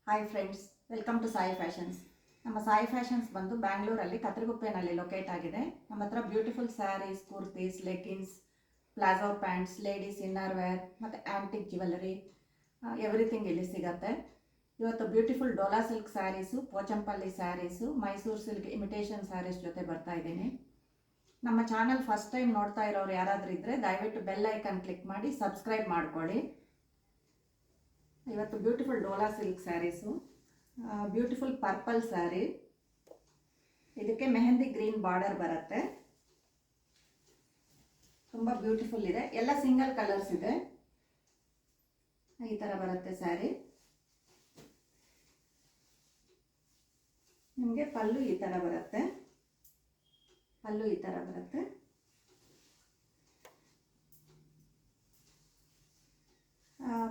Hi friends, welcome to Sai fashions. ನಮ್ಮ Sai fashions ಬಂದು ಬ್ಯಾಂಗ್ಳೂರಲ್ಲಿ ಕತ್ರಗುಪ್ಪೆನಲ್ಲಿ ಲೊಕೇಟ್ ಆಗಿದೆ. ನಮ್ಮ ಹತ್ರ beautiful sarees, kurtis, leggings, palazzo pants, ladies innerwear ಮತ್ತು ಆ್ಯಂಟಿಕ್ ಜ್ಯುವೆಲರಿ ಎವ್ರಿಥಿಂಗ್ ಇಲ್ಲಿ ಸಿಗುತ್ತೆ. ಇವತ್ತು beautiful Dola silk sarees, Pochampally sarees, Mysuru silk imitation sarees ಜೊತೆ ಬರ್ತಾ ಇದ್ದೀನಿ. ನಮ್ಮ ಚಾನಲ್ ಫಸ್ಟ್ ಟೈಮ್ ನೋಡ್ತಾ ಇರೋರು ಯಾರಾದರೂ ಇದ್ದರೆ ದಯವಿಟ್ಟು ಬೆಲ್ ಐಕನ್ ಕ್ಲಿಕ್ ಮಾಡಿ ಸಬ್ಸ್ಕ್ರೈಬ್ ಮಾಡ್ಕೊಳ್ಳಿ. ಇವತ್ತು beautiful Dola silk saris, beautiful purple sari, ಇದಕ್ಕೆ ಮೆಹಂದಿ ಗ್ರೀನ್ ಬಾರ್ಡರ್ ಬರುತ್ತೆ. ತುಂಬ ಬ್ಯೂಟಿಫುಲ್ ಇದೆ. ಎಲ್ಲ ಸಿಂಗಲ್ ಕಲರ್ಸ್ ಇದೆ. ಈ ಥರ ಬರುತ್ತೆ ಸ್ಯಾರಿ. ನಿಮಗೆ ಪಲ್ಲು ಈ ಥರ ಬರುತ್ತೆ.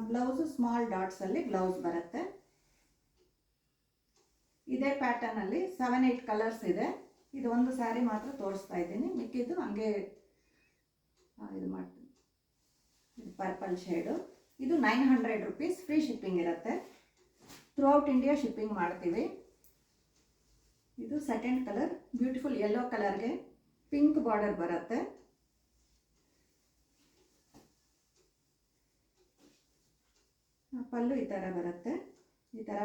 ಬ್ಲೌಸು ಸ್ಮಾಲ್ ಡಾಟ್ಸಲ್ಲಿ ಬ್ಲೌಸ್ ಬರುತ್ತೆ. ಇದೇ ಪ್ಯಾಟರ್ನಲ್ಲಿ 7-8 ಕಲರ್ಸ್ ಇದೆ. ಇದು ಒಂದು ಸ್ಯಾರಿ ಮಾತ್ರ ತೋರಿಸ್ತಾ ಇದ್ದೀನಿ, ಮಿಕ್ಕಿದ್ದು ಹಂಗೆ ಇದು ಮಾಡ್ತೀನಿ. ಇದು ಪರ್ಪಲ್ ಶೇಡು. ಇದು 900 ರುಪೀಸ್. ಫ್ರೀ ಶಿಪ್ಪಿಂಗ್ ಇರುತ್ತೆ. ಥ್ರೂ ಔಟ್ ಇಂಡಿಯಾ ಶಿಪ್ಪಿಂಗ್ ಮಾಡ್ತೀವಿ. ಇದು ಸೆಕೆಂಡ್ ಕಲರ್, ಬ್ಯೂಟಿಫುಲ್ ಯೆಲ್ಲೋ ಕಲರ್ಗೆ ಪಿಂಕ್ ಬಾರ್ಡರ್ ಬರುತ್ತೆ. ಪಲ್ಲು ಈ ಥರ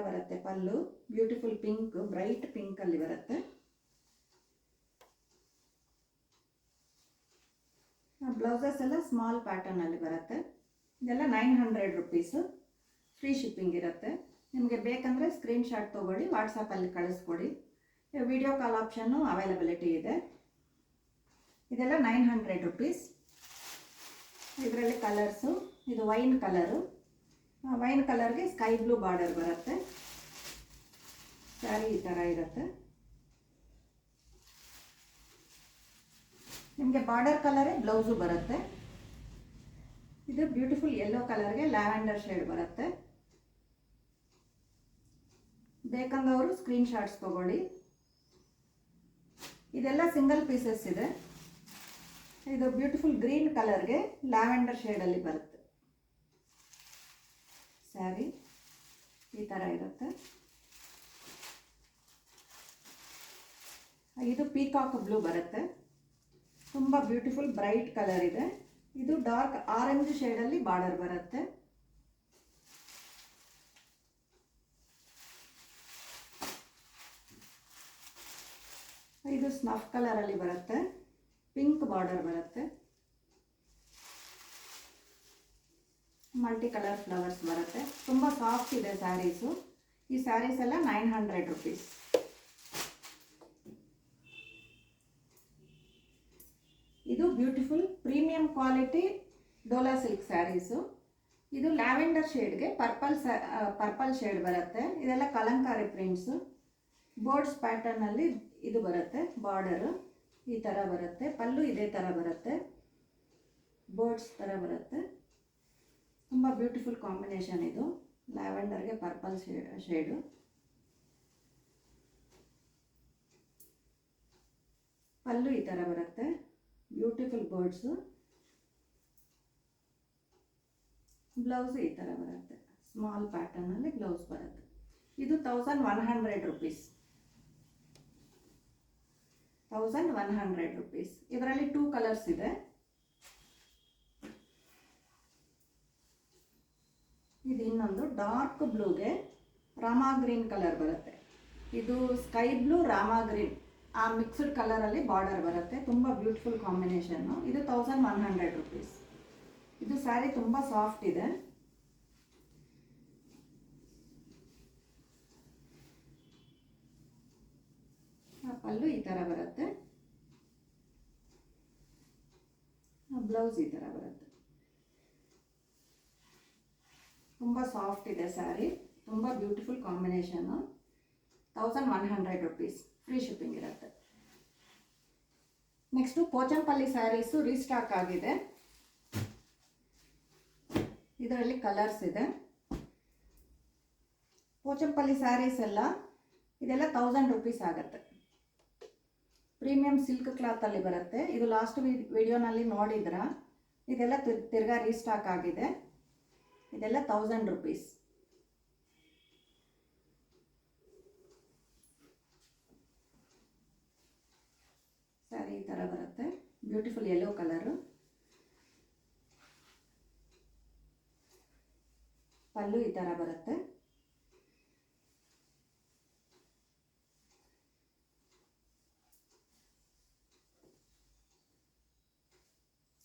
ಬರುತ್ತೆ. ಪಲ್ಲು ಬ್ಯೂಟಿಫುಲ್ ಪಿಂಕ್, ಬ್ರೈಟ್ ಪಿಂಕಲ್ಲಿ ಬರುತ್ತೆ. ಬ್ಲೌಸಸ್ ಎಲ್ಲ ಸ್ಮಾಲ್ ಪ್ಯಾಟರ್ನಲ್ಲಿ ಬರುತ್ತೆ. ಇದೆಲ್ಲ 900 ರುಪೀಸು. ಫ್ರೀ ಶಿಪ್ಪಿಂಗ್ ಇರುತ್ತೆ. ನಿಮಗೆ ಬೇಕಂದರೆ ಸ್ಕ್ರೀನ್ಶಾಟ್ ತೊಗೊಳ್ಳಿ, ವಾಟ್ಸಪ್ಪಲ್ಲಿ ಕಳಿಸ್ಕೊಡಿ. ವಿಡಿಯೋ ಕಾಲ್ ಆಪ್ಷನ್ನು ಅವೈಲಬಿಲಿಟಿ ಇದೆ. ಇದೆಲ್ಲ 900 ರುಪೀಸ್. ಇದರಲ್ಲಿ ಕಲರ್ಸು, ಇದು ವೈನ್ ಕಲರ್ಗೆ ಸ್ಕೈ ಬ್ಲೂ ಬಾರ್ಡರ್ ಬರುತ್ತೆ. ಸ್ಯಾರಿ ಈ ಥರ ಇರುತ್ತೆ. ನಿಮಗೆ ಬಾರ್ಡರ್ ಕಲರೇ ಬ್ಲೌಸು ಬರುತ್ತೆ. ಇದು ಬ್ಯೂಟಿಫುಲ್ ಯೆಲ್ಲೋ ಕಲರ್ಗೆ ಲ್ಯಾವೆಂಡರ್ ಶೇಡ್ ಬರುತ್ತೆ. ಬೇಕಂದವರು ಸ್ಕ್ರೀನ್ಶಾಟ್ಸ್ ತಗೊಳ್ಳಿ. ಇದೆಲ್ಲ ಸಿಂಗಲ್ ಪೀಸಸ್ ಇದೆ. ಇದು ಬ್ಯೂಟಿಫುಲ್ ಗ್ರೀನ್ ಕಲರ್ಗೆ ಲ್ಯಾವೆಂಡರ್ ಶೇಡಲ್ಲಿ ಬರುತ್ತೆ. ಸ್ಯಾರಿ ಈ ಥರ ಇರುತ್ತೆ. ಇದು ಪೀಕಾಕ್ ಬ್ಲೂ ಬರುತ್ತೆ. ತುಂಬ ಬ್ಯೂಟಿಫುಲ್ ಬ್ರೈಟ್ ಕಲರ್ ಇದೆ. ಇದು ಡಾರ್ಕ್ ಆರೆಂಜ್ ಶೇಡಲ್ಲಿ ಬಾರ್ಡರ್ ಬರುತ್ತೆ. ಇದು ಸ್ನಫ್ ಕಲರಲ್ಲಿ ಬರುತ್ತೆ. ಪಿಂಕ್ ಬಾರ್ಡರ್ ಬರುತ್ತೆ. ಮಲ್ಟಿ ಕಲರ್ ಫ್ಲವರ್ಸ್ ಬರುತ್ತೆ. ತುಂಬ ಸಾಫ್ಟ್ ಇದೆ ಸ್ಯಾರೀಸು. ಈ ಸ್ಯಾರೀಸ್ ಎಲ್ಲ 900 ರುಪೀಸ್. ಇದು beautiful premium quality Dola silk saris. ಇದು ಲ್ಯಾವೆಂಡರ್ ಶೇಡ್ಗೆ ಪರ್ಪಲ್ ಶೇಡ್ ಬರುತ್ತೆ. ಇದೆಲ್ಲ ಕಲಂಕಾರಿ ಪ್ರಿಂಟ್ಸು. ಬೋರ್ಡ್ಸ್ ಪ್ಯಾಟರ್ನಲ್ಲಿ ಇದು ಬರುತ್ತೆ. ಬಾರ್ಡರು ಈ ಥರ ಬರುತ್ತೆ. ಪಲ್ಲು ಇದೇ ಥರ ಬರುತ್ತೆ. ಬೋರ್ಡ್ಸ್ ಥರ ಬರುತ್ತೆ. ತುಂಬ ಬ್ಯೂಟಿಫುಲ್ ಕಾಂಬಿನೇಷನ್ ಇದು. ಲ್ಯಾವೆಂಡರ್ಗೆ ಪರ್ಪಲ್ ಶೇಡು. ಪಲ್ಲು ಈ ಥರ ಬರುತ್ತೆ. Beautiful birds. ಬ್ಲೌಸು ಈ ಥರ ಬರುತ್ತೆ. ಸ್ಮಾಲ್ ಪ್ಯಾಟರ್ನಲ್ಲಿ ಬ್ಲೌಸ್ ಬರುತ್ತೆ. ಇದು 1100 ರುಪೀಸ್. 1100 ರುಪೀಸ್. ಇದರಲ್ಲಿ 2 ಕಲರ್ಸ್ ಇದೆ. ಇದು ಇನ್ನೊಂದು ಡಾರ್ಕ್ ಬ್ಲೂಗೆ ರಾಮಾ ಗ್ರೀನ್ ಕಲರ್ ಬರುತ್ತೆ. ಇದು ಸ್ಕೈ ಬ್ಲೂ ರಾಮಾ ಗ್ರೀನ್ ಆ ಮಿಕ್ಸ್ಡ್ ಕಲರಲ್ಲಿ ಬಾರ್ಡರ್ ಬರುತ್ತೆ. ತುಂಬ ಬ್ಯೂಟಿಫುಲ್ ಕಾಂಬಿನೇಷನ್ನು. ಇದು 1100 ರುಪೀಸ್. ಇದು ಸ್ಯಾರಿ ತುಂಬ ಸಾಫ್ಟ್ ಇದೆ. ಪಲ್ಲು ಈ ಥರ ಬರುತ್ತೆ. ಬ್ಲೌಸ್ ಈ ಥರ ಬರುತ್ತೆ. ತುಂಬ ಸಾಫ್ಟ್ ಇದೆ ಸ್ಯಾರಿ. ತುಂಬ beautiful combination. 1100 rupees. Free shipping ಇರುತ್ತೆ. ನೆಕ್ಸ್ಟು ಪೋಚಂಪಲ್ಲಿ ಸ್ಯಾರೀಸು ರೀಸ್ಟಾಕ್ ಆಗಿದೆ. ಇದರಲ್ಲಿ ಕಲರ್ಸ್ ಇದೆ. ಪೋಚಂಪಲ್ಲಿ ಸ್ಯಾರೀಸ್ ಎಲ್ಲ ಇದೆಲ್ಲ 1000 ರುಪೀಸ್ ಆಗುತ್ತೆ. ಪ್ರೀಮಿಯಂ ಸಿಲ್ಕ್ ಕ್ಲಾತಲ್ಲಿ ಬರುತ್ತೆ. ಇದು ಲಾಸ್ಟ್ ವಿಡಿಯೋನಲ್ಲಿ ನೋಡಿದ್ರ. ಇದೆಲ್ಲ ತಿರ್ಗಾ ರೀಸ್ಟಾಕ್ ಆಗಿದೆ. ಇದೆಲ್ಲ 1000 rupees. Beautiful yellow colour. Pallu ಈ ಥರ ಬರುತ್ತೆ.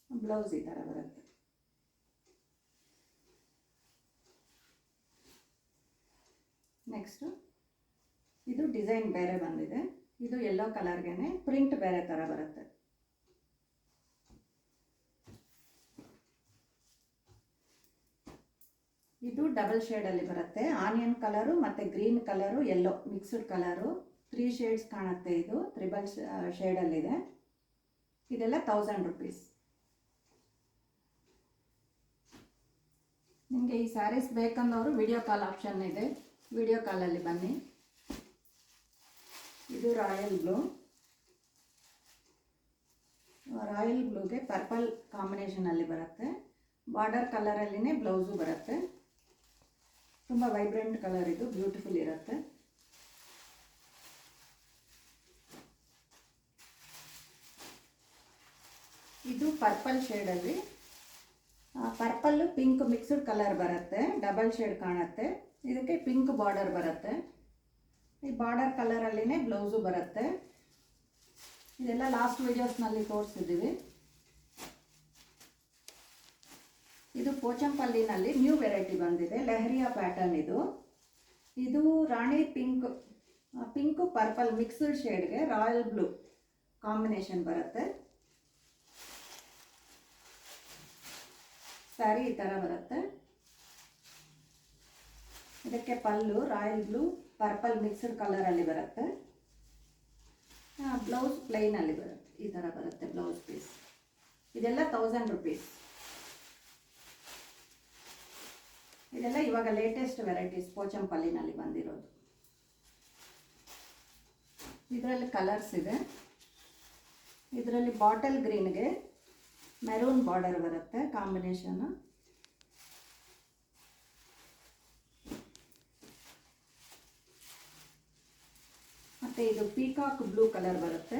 ಬ್ಲೌಸ್ ಈ ಥರ ಬರುತ್ತೆ. ನೆಕ್ಸ್ಟು ಇದು ಡಿಸೈನ್ ಬೇರೆ ಬಂದಿದೆ. ಇದು ಯೆಲ್ಲೋ ಕಲರ್ಗೆ ಪ್ರಿಂಟ್ ಬೇರೆ ಥರ ಬರುತ್ತೆ. ಇದು ಡಬಲ್ ಶೇಡಲ್ಲಿ ಬರುತ್ತೆ. ಆನಿಯನ್ ಕಲರು ಮತ್ತು green colour yellow mixed colour 3 shades ಕಾಣುತ್ತೆ. ಇದು ತ್ರಿಬಲ್ ಶೇಡಲ್ಲಿದೆ. ಇದೆಲ್ಲ 1000 rupees. ನಿಮಗೆ ಈ ಸ್ಯಾರೀಸ್ ಬೇಕಂದವರು ವಿಡಿಯೋ ಕಾಲ್ ಆಪ್ಷನ್ ಇದೆ, ವಿಡಿಯೋ ಕಾಲಲ್ಲಿ ಬನ್ನಿ. ಇದು ರಾಯಲ್ ಬ್ಲೂಗೆ ಪರ್ಪಲ್ ಕಾಂಬಿನೇಷನಲ್ಲಿ ಬರುತ್ತೆ. ಬಾರ್ಡರ್ ಕಲರಲ್ಲಿನೇ ಬ್ಲೌಸು ಬರುತ್ತೆ. ತುಂಬ ವೈಬ್ರೆಂಟ್ ಕಲರ್, ಇದು ಬ್ಯೂಟಿಫುಲ್ ಇರುತ್ತೆ. ಇದು ಪರ್ಪಲ್ ಶೇಡಲ್ಲಿ, ಪರ್ಪಲ್ಲು ಪಿಂಕ್ ಮಿಕ್ಸ್ಡ್ ಕಲರ್ ಬರುತ್ತೆ. ಡಬಲ್ ಶೇಡ್ ಕಾಣುತ್ತೆ. ಇದಕ್ಕೆ ಪಿಂಕ್ ಬಾರ್ಡರ್ ಬರುತ್ತೆ. ಈ ಬಾರ್ಡರ್ ಕಲರಲ್ಲಿನೇ ಬ್ಲೌಸು ಬರುತ್ತೆ. ಇದೆಲ್ಲ ಲಾಸ್ಟ್ ವಿಡಿಯೋಸ್ನಲ್ಲಿ ತೋರಿಸಿದ್ದೀವಿ. ಇದು ಪೋಚಂಪಲ್ಲಿನಲ್ಲಿ ನ್ಯೂ ವೆರೈಟಿ ಬಂದಿದೆ, ಲೆಹರಿಯಾ ಪ್ಯಾಟರ್ನ್. ಇದು ರಾಣಿ ಪಿಂಕ್ ಪರ್ಪಲ್ ಮಿಕ್ಸ್ಡ್ ಶೇಡ್ಗೆ ರಾಯಲ್ ಬ್ಲೂ ಕಾಂಬಿನೇಷನ್ ಬರುತ್ತೆ. ಸ್ಯಾರಿ ಈ ಥರ ಬರುತ್ತೆ. ಇದಕ್ಕೆ pallu royal blue purple mixed ಕಲರಲ್ಲಿ ಬರುತ್ತೆ. ಬ್ಲೌಸ್ ಪ್ಲೈನಲ್ಲಿ ಬರುತ್ತೆ. ಈ ಥರ ಬರುತ್ತೆ ಬ್ಲೌಸ್ ಪೀಸ್. ಇದೆಲ್ಲ 1000 rupees. ಇದೆಲ್ಲ ಇವಾಗ ಲೇಟೆಸ್ಟ್ ವೆರೈಟೀಸ್ ಪೋಚಂಪಲ್ಲಿನಲ್ಲಿ ಬಂದಿರೋದು. ಇದರಲ್ಲಿ ಕಲರ್ಸ್ ಇದೆ. ಇದರಲ್ಲಿ ಬಾಟಲ್ ಗ್ರೀನ್ಗೆ ಮೆರೂನ್ ಬಾರ್ಡರ್ ಬರುತ್ತೆ ಕಾಂಬಿನೇಷನ್. ಮತ್ತು ಇದು ಪೀಕಾಕ್ ಬ್ಲೂ ಕಲರ್ ಬರುತ್ತೆ.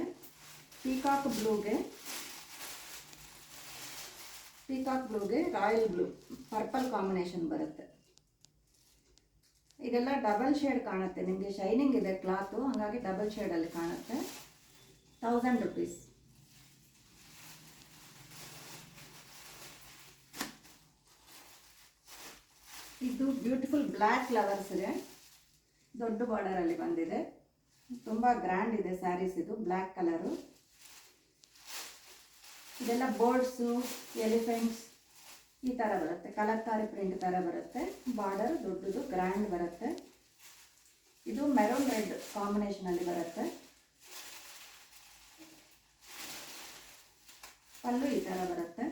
ಪೀಕಾಕ್ ಬ್ಲೂಗೆ ರಾಯಲ್ ಬ್ಲೂ ಪರ್ಪಲ್ ಕಾಂಬಿನೇಷನ್ ಬರುತ್ತೆ. ಇದೆಲ್ಲ ಡಬಲ್ ಶೇಡ್ ಕಾಣುತ್ತೆ. ನಿಮಗೆ ಶೈನಿಂಗ್ ಇದೆ ಕ್ಲಾತು, ಹಾಗಾಗಿ ಡಬಲ್ ಶೇಡಲ್ಲಿ ಕಾಣುತ್ತೆ. 1000 rupees. ಇದು ಬ್ಯೂಟಿಫುಲ್ ಬ್ಲ್ಯಾಕ್ ಫ್ಲವರ್ಸ್ಗೆ ದೊಡ್ಡ ಬಾರ್ಡರಲ್ಲಿ ಬಂದಿದೆ. ತುಂಬ ಗ್ರ್ಯಾಂಡ್ ಇದೆ ಸ್ಯಾರೀಸ್. ಇದು ಬ್ಲ್ಯಾಕ್ ಕಲರು. ಇದೆಲ್ಲ ಬೋರ್ಡ್ಸು, ಎಲಿಫೆಂಟ್ಸ್ ಈ ಥರ ಬರುತ್ತೆ. ಕಲರ್ಕಾರಿ ಪ್ರಿಂಟ್ ಥರ ಬರುತ್ತೆ. ಬಾರ್ಡರ್ ದೊಡ್ಡದು ಗ್ರ್ಯಾಂಡ್ ಬರುತ್ತೆ. ಇದು ಮೆರೂನ್ ರೆಡ್ ಕಾಂಬಿನೇಷನಲ್ಲಿ ಬರುತ್ತೆ. ಪಲ್ಲು ಈ ಥರ ಬರುತ್ತೆ.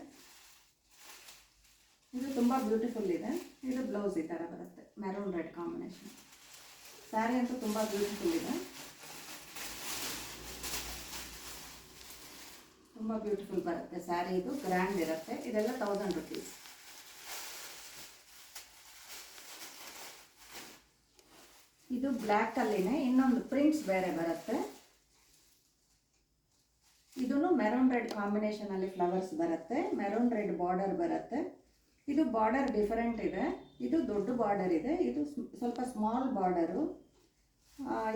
ಇದು ತುಂಬ ಬ್ಯೂಟಿಫುಲ್ ಇದೆ. ಇದು ಬ್ಲೌಸ್ ಈ ಥರ ಬರುತ್ತೆ, ಮೆರೂನ್ ರೆಡ್ ಕಾಂಬಿನೇಷನ್. ಸ್ಯಾರಿ ಅಂತೂ ತುಂಬ ಬ್ಯೂಟಿಫುಲ್ ಇದೆ. ತುಂಬ ಬ್ಯೂಟಿಫುಲ್ ಬರುತ್ತೆ ಸ್ಯಾರಿ. ಇದು ಗ್ರ್ಯಾಂಡ್ ಇರುತ್ತೆ. ಇದೆಲ್ಲ 1000 rupees. ಇದು ಬ್ಲ್ಯಾಕಲ್ಲಿನೇ ಇನ್ನೊಂದು ಪ್ರಿಂಟ್ಸ್ ಬೇರೆ ಬರುತ್ತೆ. ಇದೂ ಮೆರೂನ್ ರೆಡ್ ಕಾಂಬಿನೇಷನಲ್ಲಿ ಫ್ಲವರ್ಸ್ ಬರುತ್ತೆ. ಮೆರೂನ್ ರೆಡ್ ಬಾರ್ಡರ್ ಬರುತ್ತೆ. ಇದು ಬಾರ್ಡರ್ ಡಿಫರೆಂಟ್ ಇದೆ. ಇದು ದೊಡ್ಡ ಬಾರ್ಡರ್ ಇದೆ. ಇದು ಸ್ವಲ್ಪ ಸ್ಮಾಲ್ ಬಾರ್ಡರು.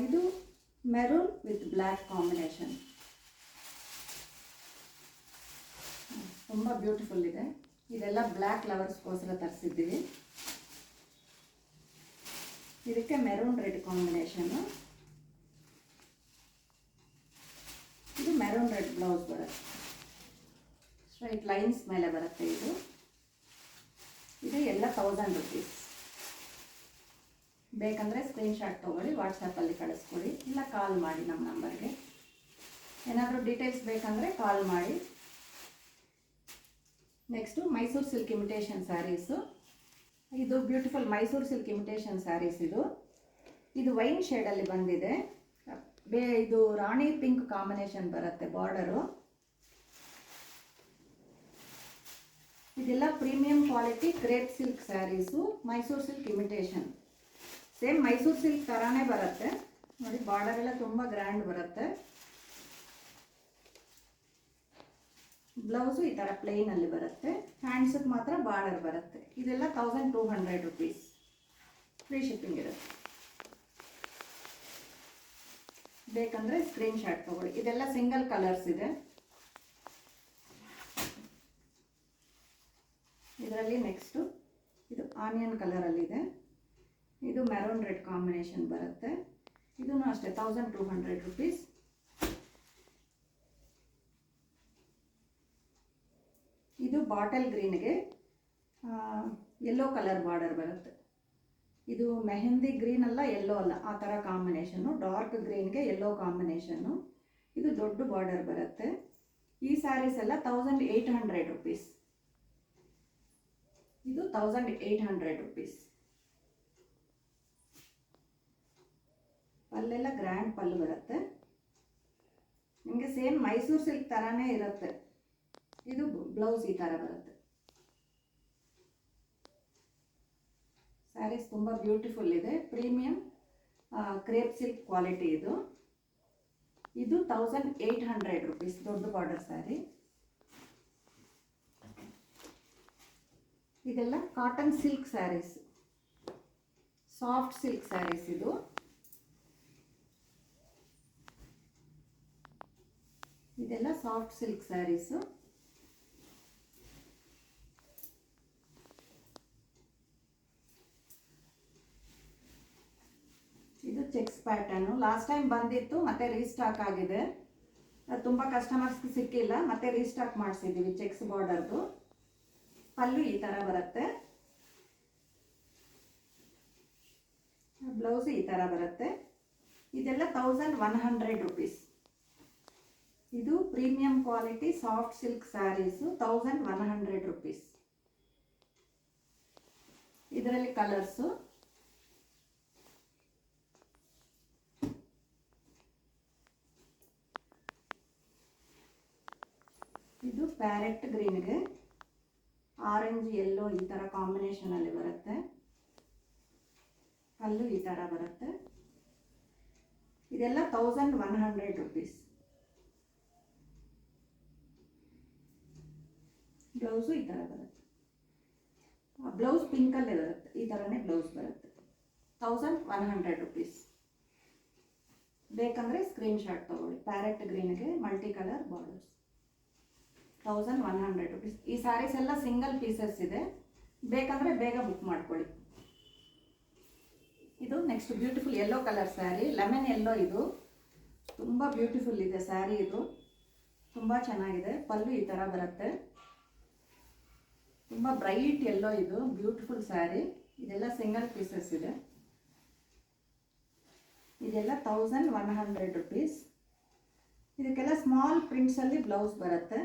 ಇದು ಮೆರೂನ್ ವಿತ್ ಬ್ಲ್ಯಾಕ್ ಕಾಂಬಿನೇಷನ್. ತುಂಬ ಬ್ಯೂಟಿಫುಲ್ ಇದೆ. ಇದೆಲ್ಲ ಬ್ಲ್ಯಾಕ್ ಫ್ಲವರ್ಸ್ಗೋಸ್ಕರ ತರಿಸಿದ್ದೀವಿ. ಇದಕ್ಕೆ ಮೆರೂನ್ ರೆಡ್ ಕಾಂಬಿನೇಷನ್ನು. ಇದು ಮೆರೂನ್ ರೆಡ್ ಬ್ಲೌಸ್ ಬರುತ್ತೆ. ಸ್ಟ್ರೈಟ್ ಲೈನ್ಸ್ ಮೇಲೆ ಬರುತ್ತೆ. ಇದು ಎಲ್ಲ 1000 rupees. ಬೇಕಂದರೆ ಸ್ಕ್ರೀನ್ಶಾಟ್ ತೊಗೊಳ್ಳಿ, ವಾಟ್ಸಪ್ಪಲ್ಲಿ ಕಳಿಸ್ಕೊಡಿ, ಇಲ್ಲ ಕಾಲ್ ಮಾಡಿ ನಮ್ಮ ನಂಬರ್ಗೆ. ಏನಾದರೂ ಡೀಟೇಲ್ಸ್ ಬೇಕಂದರೆ ಕಾಲ್ ಮಾಡಿ. Next Mysuru silk imitation sarees. ಇದು beautiful Mysuru silk imitation sarees. ಇದು ವೈನ್ ಶೇಡಲ್ಲಿ ಬಂದಿದೆ. ಇದು ರಾಣಿ ಪಿಂಕ್ ಕಾಂಬಿನೇಷನ್ ಬರುತ್ತೆ ಬಾರ್ಡರು. ಇದೆಲ್ಲ premium quality crepe silk sarees, Mysuru silk imitation. Same Mysuru silk ಥರಾನೇ ಬರುತ್ತೆ ನೋಡಿ. ಬಾರ್ಡರ್ ಎಲ್ಲ ತುಂಬ ಗ್ರ್ಯಾಂಡ್ ಬರುತ್ತೆ. ಬ್ಲೌಸು ಈ ಥರ ಪ್ಲೇನಲ್ಲಿ ಬರುತ್ತೆ, ಹ್ಯಾಂಡ್ಸಿಗೆ ಮಾತ್ರ ಬಾರ್ಡರ್ ಬರುತ್ತೆ. ಇದೆಲ್ಲ 1200 ರುಪೀಸ್, ಫ್ರೀ ಶಿಪ್ಪಿಂಗ್ ಇರುತ್ತೆ. ಬೇಕಂದರೆ ಸ್ಕ್ರೀನ್ಶಾಟ್ ತೊಗೊಳ್ಳಿ. ಇದೆಲ್ಲ ಸಿಂಗಲ್ ಕಲರ್ಸ್ ಇದೆ. ಇದರಲ್ಲಿ ನೆಕ್ಸ್ಟು ಇದು ಆನಿಯನ್ ಕಲರಲ್ಲಿದೆ, ಇದು ಮೆರೂನ್ ರೆಡ್ ಕಾಂಬಿನೇಷನ್ ಬರುತ್ತೆ. ಇದೂ ಅಷ್ಟೇ 1200 ರುಪೀಸ್. ಇದು ಬಾಟಲ್ ಗ್ರೀನ್ಗೆ ಯೆಲ್ಲೋ ಕಲರ್ ಬಾರ್ಡರ್ ಬರುತ್ತೆ. ಇದು ಮೆಹಂದಿ ಗ್ರೀನ್ ಅಲ್ಲ, ಯೆಲ್ಲೋ ಅಲ್ಲ, ಆ ಥರ ಕಾಂಬಿನೇಷನ್ನು. ಡಾರ್ಕ್ ಗ್ರೀನ್ಗೆ ಯೆಲ್ಲೋ ಕಾಂಬಿನೇಷನ್ನು. ಇದು ದೊಡ್ಡ ಬಾರ್ಡರ್ ಬರುತ್ತೆ. ಈ ಸ್ಯಾರೀಸ್ ಎಲ್ಲ 1800 ರುಪೀಸ್. ಇದು 1800 ರುಪೀಸ್. ಪಲ್ಲೆಲ್ಲ ಗ್ರ್ಯಾಂಡ್ ಪಲ್ಲು ಬರುತ್ತೆ. ನಿಮಗೆ ಸೇಮ್ ಮೈಸೂರು ಸಿಲ್ಕ್ ಥರನೇ ಇರುತ್ತೆ. ಇದು ಬ್ಲೌಸ್ ಈ ಥರ ಬರುತ್ತೆ. ಸ್ಯಾರೀಸ್ ತುಂಬ ಬ್ಯೂಟಿಫುಲ್ ಇದೆ. ಪ್ರೀಮಿಯಂ ಕ್ರೇಪ್ ಸಿಲ್ಕ್ ಕ್ವಾಲಿಟಿ ಇದು. ಇದು 1800 ರುಪೀಸ್, ದೊಡ್ಡ ಬಾರ್ಡರ್ ಸ್ಯಾರಿ. ಇದೆಲ್ಲ cotton silk saris, soft silk saris. ಇದೆಲ್ಲ ಸಾಫ್ಟ್ ಸಿಲ್ಕ್ ಸ್ಯಾರೀಸು. ಇದು ಚೆಕ್ಸ್ ಪ್ಯಾಟರ್ನು. ಲಾಸ್ಟ್ ಟೈಮ್ ಬಂದಿತ್ತು, ಮತ್ತೆ ರೀಸ್ಟಾಕ್ ಆಗಿದೆ. ಅದು ತುಂಬ ಕಸ್ಟಮರ್ಸ್ಗೆ ಸಿಕ್ಕಿಲ್ಲ, ಮತ್ತೆ ರೀಸ್ಟಾಕ್ ಮಾಡಿಸಿದ್ದೀವಿ. ಚೆಕ್ಸ್ ಬಾರ್ಡರ್ದು ಪಲ್ಲು ಈ ಥರ ಬರುತ್ತೆ, ಬ್ಲೌಸು ಈ ಥರ ಬರುತ್ತೆ. ಇದೆಲ್ಲ 1100 ರುಪೀಸ್. ಇದು premium quality soft silk saris, 1100 rupees. ಇದರಲ್ಲಿ ಕಲರ್ಸು ಇದು ಪ್ಯಾರೆಟ್ ಗ್ರೀನ್ಗೆ ಆರೆಂಜ್ ಯೆಲ್ಲೋ ಈ ಥರ ಕಾಂಬಿನೇಷನಲ್ಲಿ ಬರುತ್ತೆ. ಪಲ್ಲು ಈ ಥರ ಬರುತ್ತೆ. ಇದೆಲ್ಲ 1100 ರುಪೀಸ್. ಬ್ಲೌಸು ಈ ಥರ ಬರುತ್ತೆ. ಬ್ಲೌಸ್ ಪಿಂಕಲ್ಲೇ ಬರುತ್ತೆ, ಈ ಥರನೇ ಬ್ಲೌಸ್ ಬರುತ್ತೆ. 1100 ರುಪೀಸ್. ಬೇಕಂದರೆ ಸ್ಕ್ರೀನ್ಶಾಟ್ ತೊಗೊಳ್ಳಿ. ಪ್ಯಾರೆಟ್ ಗ್ರೀನ್ಗೆ ಮಲ್ಟಿ ಕಲರ್ ಬಾರ್ಡರ್ಸ್, 1100 ರುಪೀಸ್. ಈ ಸ್ಯಾರೀಸ್ ಎಲ್ಲ ಸಿಂಗಲ್ ಪೀಸಸ್ ಇದೆ, ಬೇಕಂದರೆ ಬೇಗ ಬುಕ್ ಮಾಡ್ಕೊಳ್ಳಿ. ಇದು next beautiful yellow colour sari, lemon yellow. ಇದು ತುಂಬ ಬ್ಯೂಟಿಫುಲ್ ಇದೆ ಸ್ಯಾರಿ. ಇದು ತುಂಬ ಚೆನ್ನಾಗಿದೆ. ಪಲ್ಲು ಈ ಥರ ಬರುತ್ತೆ, ತುಂಬ ಬ್ರೈಟ್ ಯೆಲ್ಲೋ. ಇದು ಬ್ಯೂಟಿಫುಲ್ ಸ್ಯಾರಿ. ಇದೆಲ್ಲ ಸಿಂಗಲ್ ಪೀಸಸ್ ಇದೆ. ಇದೆಲ್ಲ 1100 ರುಪೀಸ್. ಇದಕ್ಕೆಲ್ಲ ಸ್ಮಾಲ್ ಪ್ರಿಂಟ್ಸಲ್ಲಿ ಬ್ಲೌಸ್ ಬರುತ್ತೆ.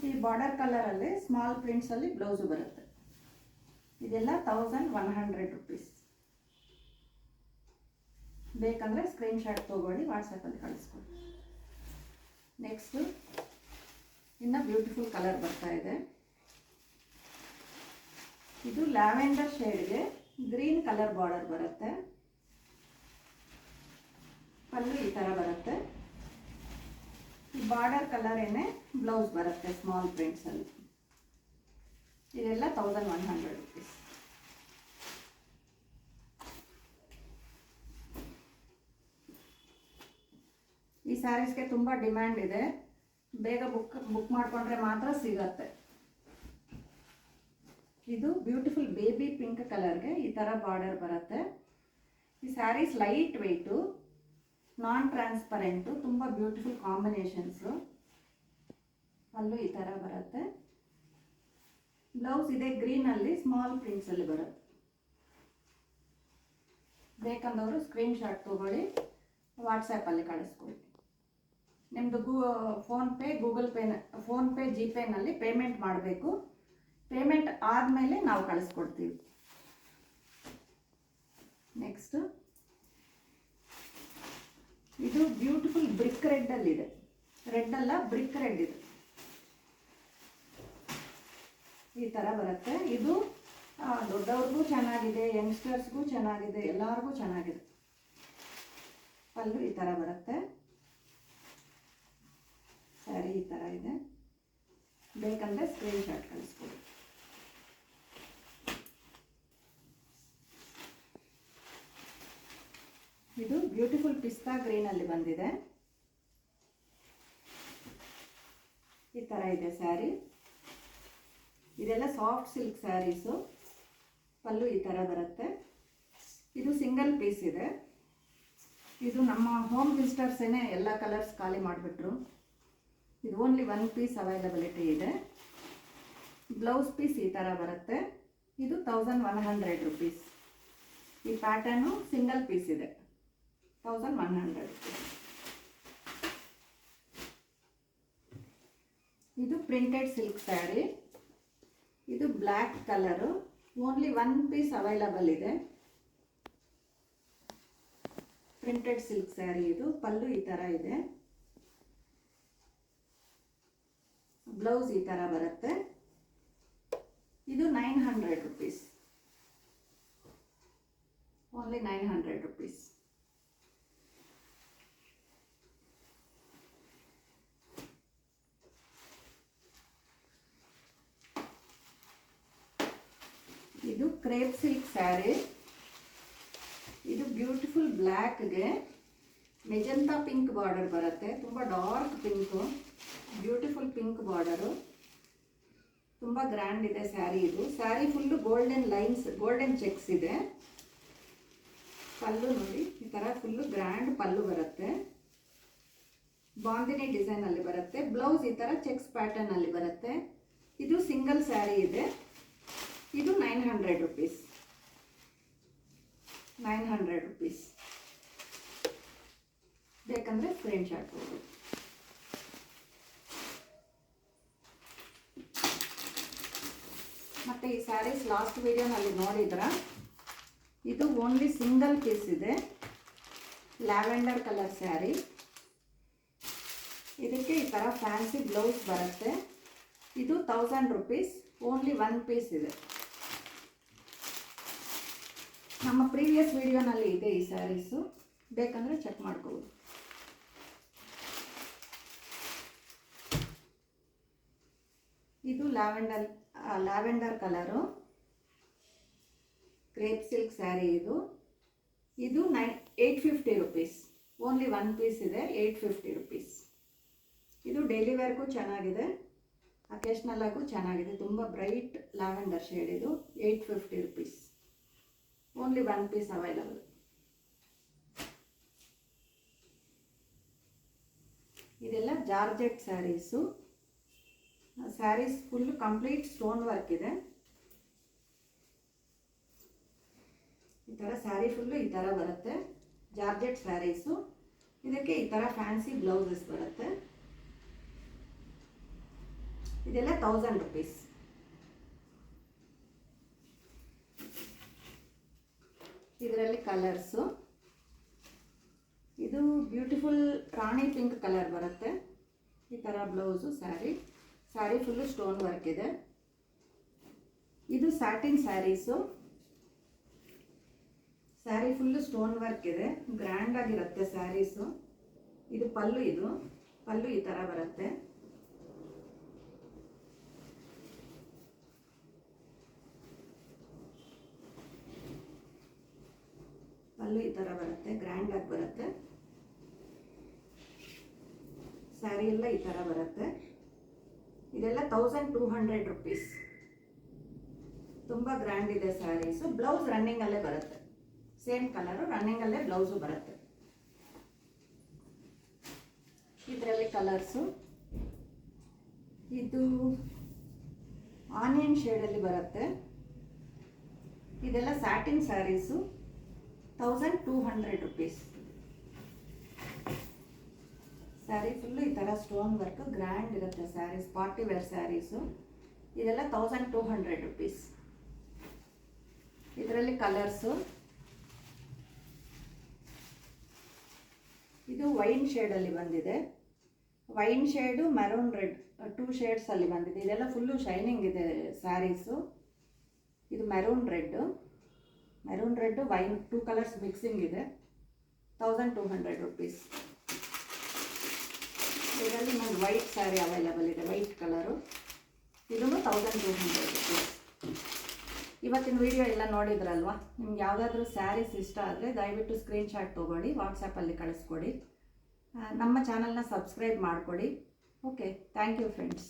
ಈ ಬಾರ್ಡರ್ ಕಲರಲ್ಲಿ ಸ್ಮಾಲ್ ಪ್ರಿಂಟ್ಸಲ್ಲಿ ಬ್ಲೌಸು ಬರುತ್ತೆ. ಇದೆಲ್ಲ 1100 ರುಪೀಸ್. ಬೇಕಂದರೆ ಸ್ಕ್ರೀನ್ಶಾಟ್ ತೊಗೊಳ್ಳಿ, ವಾಟ್ಸಪ್ಪಲ್ಲಿ ಕಳಿಸ್ಕೊಡಿ. ನೆಕ್ಸ್ಟು ಇನ್ನು ಬ್ಯೂಟಿಫುಲ್ ಕಲರ್ ಬರ್ತಾ ಇದೆ. ಇದು ಲ್ಯಾವೆಂಡರ್ ಶೇಡ್ಗೆ ಗ್ರೀನ್ ಕಲರ್ ಬಾರ್ಡರ್ ಬರುತ್ತೆ. ಪಲ್ಲು ಈ ಥರ ಬರುತ್ತೆ. ಈ ಬಾರ್ಡರ್ ಕಲರೇನೆ ಬ್ಲೌಸ್ ಬರುತ್ತೆ ಸ್ಮಾಲ್ ಪ್ರಿಂಟ್ಸಲ್ಲಿ. ಇದೆಲ್ಲ 1100 ರುಪೀಸ್. ಈ ಸ್ಯಾರೀಸ್ಗೆ ತುಂಬ ಡಿಮ್ಯಾಂಡ್ ಇದೆ. ಬೇಗ ಬುಕ್ ಮಾಡಿಕೊಂಡ್ರೆ ಮಾತ್ರ ಸಿಗತ್ತೆ. ಇದು ಬ್ಯೂಟಿಫುಲ್ ಬೇಬಿ ಪಿಂಕ್ ಕಲರ್ಗೆ ಈ ಥರ ಬಾರ್ಡರ್ ಬರುತ್ತೆ. ಈ ಸ್ಯಾರೀಸ್ ಲೈಟ್ ವೆಯ್ಟು, ನಾನ್ ಟ್ರಾನ್ಸ್ಪರೆಂಟು, ತುಂಬ ಬ್ಯೂಟಿಫುಲ್ ಕಾಂಬಿನೇಷನ್ಸು. ಅಲ್ಲೂ ಈ ಥರ ಬರುತ್ತೆ. ಬ್ಲೌಸ್ ಇದೆ ಗ್ರೀನಲ್ಲಿ ಸ್ಮಾಲ್ ಪ್ರಿಂಟ್ಸಲ್ಲಿ ಬರುತ್ತೆ. ಬೇಕಂದವರು ಸ್ಕ್ರೀನ್ಶಾಟ್ ತೊಗೊಳ್ಳಿ, ವಾಟ್ಸಪ್ಪಲ್ಲಿ ಕಳಿಸ್ಕೊಡಿ. ನಿಮ್ಮದು ಫೋನ್ಪೇ, ಗೂಗಲ್ ಪೇ, ಫೋನ್ಪೇ, ಜಿಪೇನಲ್ಲಿ ಪೇಮೆಂಟ್ ಮಾಡಬೇಕು. ಪೇಮೆಂಟ್ ಆದಮೇಲೆ ನಾವು ಕಳಿಸ್ಕೊಡ್ತೀವಿ. ನೆಕ್ಸ್ಟು ಇದು ಬ್ಯೂಟಿಫುಲ್ ಬ್ರಿಕ್ ರೆಡ್ಡಲ್ಲಿದೆ. ರೆಡ್ ಅಲ್ಲ, ಬ್ರಿಕ್ ರೆಡ್. ಇದು ಈ ಥರ ಬರುತ್ತೆ. ಇದು ದೊಡ್ಡವ್ರಿಗೂ ಚೆನ್ನಾಗಿದೆ, ಯಂಗ್ಸ್ಟರ್ಸ್ಗೂ ಚೆನ್ನಾಗಿದೆ, ಎಲ್ಲರಿಗೂ ಚೆನ್ನಾಗಿದೆ. ಪಲ್ಲು ಈ ಥರ ಬರುತ್ತೆ. ಸ್ಯಾರಿ ಈ ಥರ ಇದೆ. ಬೇಕಂದರೆ ಸ್ಕ್ರೀನ್ ಶಾಟ್ ಕಳಿಸ್ಕೊಡಿ. ಇದು ಬ್ಯೂಟಿಫುಲ್ ಪಿಸ್ತಾ ಗ್ರೀನಲ್ಲಿ ಬಂದಿದೆ. ಈ ಥರ ಇದೆ ಸ್ಯಾರಿ. ಇದೆಲ್ಲ ಸಾಫ್ಟ್ ಸಿಲ್ಕ್ ಸ್ಯಾರೀಸು. ಪಲ್ಲು ಈ ಥರ ಬರುತ್ತೆ. ಇದು ಸಿಂಗಲ್ ಪೀಸ್ ಇದೆ. ಇದು ನಮ್ಮ ಹೋಮ್ ವಿಸಿಟರ್ಸೇನೆ ಎಲ್ಲ ಕಲರ್ಸ್ ಖಾಲಿ ಮಾಡಿಬಿಟ್ರು. ಇದು ಓನ್ಲಿ 1 ಪೀಸ್ ಅವೈಲಬಿಲಿಟಿ ಇದೆ. ಬ್ಲೌಸ್ ಪೀಸ್ ಈ ಥರ ಬರುತ್ತೆ. ಇದು 1100 ರುಪೀಸ್. ಈ ಪ್ಯಾಟರ್ನು ಸಿಂಗಲ್ ಪೀಸ್ ಇದೆ. 1100 ರುಪೀಸ್. ಇದು ಪ್ರಿಂಟೆಡ್ ಸಿಲ್ಕ್ ಸ್ಯಾರಿ. ಇದು black colour. Only 1 piece available ಇದೆ. ಪ್ರಿಂಟೆಡ್ ಸಿಲ್ಕ್ ಸ್ಯಾರಿ ಇದು. ಪಲ್ಲು ಈ ಥರ ಇದೆ. ಬ್ಲೌಸ್ ಈ ಥರ ಬರುತ್ತೆ. ಇದು 900 ರುಪೀಸ್. Only 900 rupees. ಇದು ಕ್ರೇಪ್ ಸಿಲ್ಕ್ ಸ್ಯಾರಿ. ಇದು ಬ್ಯೂಟಿಫುಲ್ ಬ್ಲ್ಯಾಕ್ಗೆ ಮೆಜೆಂಟಾ ಪಿಂಕ್ ಬಾರ್ಡರ್ ಬರುತ್ತೆ. ತುಂಬ dark pink, beautiful pink border. ತುಂಬ ಗ್ರ್ಯಾಂಡ್ ಇದೆ ಸ್ಯಾರಿ ಇದು. Sari full golden lines, golden checks ಇದೆ. ಪಲ್ಲು ನೋಡಿ ಈ ಥರ ಫುಲ್ಲು ಗ್ರ್ಯಾಂಡ್ ಪಲ್ಲು ಬರುತ್ತೆ. ಬಾಂದಿನಿ ಡಿಸೈನಲ್ಲಿ ಬರುತ್ತೆ. ಬ್ಲೌಸ್ ಈ ಥರ ಚೆಕ್ಸ್ ಪ್ಯಾಟರ್ನಲ್ಲಿ ಬರುತ್ತೆ. ಇದು ಸಿಂಗಲ್ ಸ್ಯಾರಿ ಇದೆ. ಇದು 900 ರುಪೀಸ್. 900 ರುಪೀಸ್. ಬೇಕಂದರೆ ಸ್ಕ್ರೀನ್ ಶಾಟ್ ಹೋಗಿ. ಮತ್ತು ಈ ಸ್ಯಾರೀಸ್ ಲಾಸ್ಟ್ ವಿಡಿಯೋನಲ್ಲಿ ನೋಡಿದ್ರ, ಇದು ಓನ್ಲಿ ಸಿಂಗಲ್ ಪೀಸ್ ಇದೆ. Lavender colour sari. ಇದಕ್ಕೆ ಈ ಥರ ಫ್ಯಾನ್ಸಿ ಬ್ಲೌಸ್ ಬರುತ್ತೆ. ಇದು 1000 ರುಪೀಸ್. ಓನ್ಲಿ 1 ಪೀಸ್ ಇದೆ. ನಮ್ಮ ಪ್ರೀವಿಯಸ್ ವಿಡಿಯೋನಲ್ಲಿ ಇದೆ ಈ ಸ್ಯಾರೀಸು. ಬೇಕಂದರೆ ಚೆಕ್ ಮಾಡ್ಕೋಬೋದು. ಇದು lavender colour crepe silk sari ಇದು. ಇದು 850 ರುಪೀಸ್. ಓನ್ಲಿ 1 ಪೀಸ್ ಇದೆ. 850 ರುಪೀಸ್. ಇದು ಡೈಲಿ ವೇರ್ಗೂ ಚೆನ್ನಾಗಿದೆ, ಅಕೇಶ್ನಲ್ ಆಗೂ ಚೆನ್ನಾಗಿದೆ. ತುಂಬ ಬ್ರೈಟ್ ಲ್ಯಾವೆಂಡರ್ ಶೇಡ್ ಇದು. 850 ರುಪೀಸ್. Only 1 piece available. ಇದೆಲ್ಲ georgette sarees. Sarees full complete stone work ಇದೆ. ಈ ಥರ ಸ್ಯಾರಿ ಫುಲ್ಲು ಈ ಥರ ಬರುತ್ತೆ. Georgette sarees. ಇದಕ್ಕೆ ಈ ಥರ ಫ್ಯಾನ್ಸಿ ಬ್ಲೌಸಸ್ ಬರುತ್ತೆ. ಇದೆಲ್ಲ 1000 ರುಪೀಸ್. ಇದರಲ್ಲಿ ಕಲರ್ಸು. ಇದು ಬ್ಯೂಟಿಫುಲ್ ರಾಣಿ ಪಿಂಕ್ ಕಲರ್ ಬರುತ್ತೆ. ಈ ಥರ blouse sari full stone work ಇದೆ. ಇದು satin saris. Sari full stone work ಇದೆ. ಗ್ರ್ಯಾಂಡ್ ಆಗಿರುತ್ತೆ ಸ್ಯಾರೀಸು. ಇದು ಪಲ್ಲು ಈ ಥರ ಬರುತ್ತೆ. ಪಲ್ಲು ಈ ಥರ ಬರುತ್ತೆ. ಗ್ರ್ಯಾಂಡ್ ಆಗಿ ಬರುತ್ತೆ. ಸ್ಯಾರಿ ಎಲ್ಲ ಈ ಥರ ಬರುತ್ತೆ. ಇದೆಲ್ಲ 1200 ರುಪೀಸ್. ತುಂಬ ಗ್ರ್ಯಾಂಡ್ ಇದೆ ಸ್ಯಾರೀಸು. ಬ್ಲೌಸ್ ರನ್ನಿಂಗಲ್ಲೇ ಬರುತ್ತೆ. ಸೇಮ್ ಕಲರು ರನ್ನಿಂಗಲ್ಲೇ ಬ್ಲೌಸು ಬರುತ್ತೆ. ಇದರಲ್ಲಿ ಕಲರ್ಸು. ಇದು ಆನಿಯನ್ ಶೇಡಲ್ಲಿ ಬರುತ್ತೆ. ಇದೆಲ್ಲ satin saris. 1200 rupees. Sari full ಈ ಥರ ಸ್ಟೋನ್ ವರ್ಕ್ ಗ್ರ್ಯಾಂಡ್ ಇರುತ್ತೆ ಸ್ಯಾರೀಸ್. Party wear saris. ಇದೆಲ್ಲ 1200 ರುಪೀಸ್. ಇದರಲ್ಲಿ ಕಲರ್ಸು. ಇದು ವೈನ್ ಶೇಡಲ್ಲಿ ಬಂದಿದೆ. ವೈನ್ ಶೇಡು ಮೆರೂನ್ ರೆಡ್ 2 ಶೇಡ್ಸಲ್ಲಿ ಬಂದಿದೆ. ಇದೆಲ್ಲ ಫುಲ್ಲು ಶೈನಿಂಗ್ ಇದೆ ಸ್ಯಾರೀಸು. ಇದು maroon red wine 2 colours mixing ಇದೆ. 1200 rupees. ಇದರಲ್ಲಿ ಒಂದು ವೈಟ್ ಸ್ಯಾರಿ ಅವೈಲೇಬಲ್ ಇದೆ, ವೈಟ್ ಕಲರು. ಇದನ್ನು 1200 rupees. ಇವತ್ತಿನ ವಿಡಿಯೋ ಎಲ್ಲ ನೋಡಿದ್ರಲ್ವಾ? ನಿಮ್ಗೆ ಯಾವುದಾದ್ರೂ ಸ್ಯಾರೀಸ್ ಇಷ್ಟ ಆದರೆ ದಯವಿಟ್ಟು ಸ್ಕ್ರೀನ್ಶಾಟ್ ತೊಗೊಳ್ಳಿ, ವಾಟ್ಸಪ್ಪಲ್ಲಿ ಕಳಿಸ್ಕೊಡಿ. ನಮ್ಮ ಚಾನಲ್ನ ಸಬ್ಸ್ಕ್ರೈಬ್ ಮಾಡಿಕೊಡಿ. Okay, thank you friends.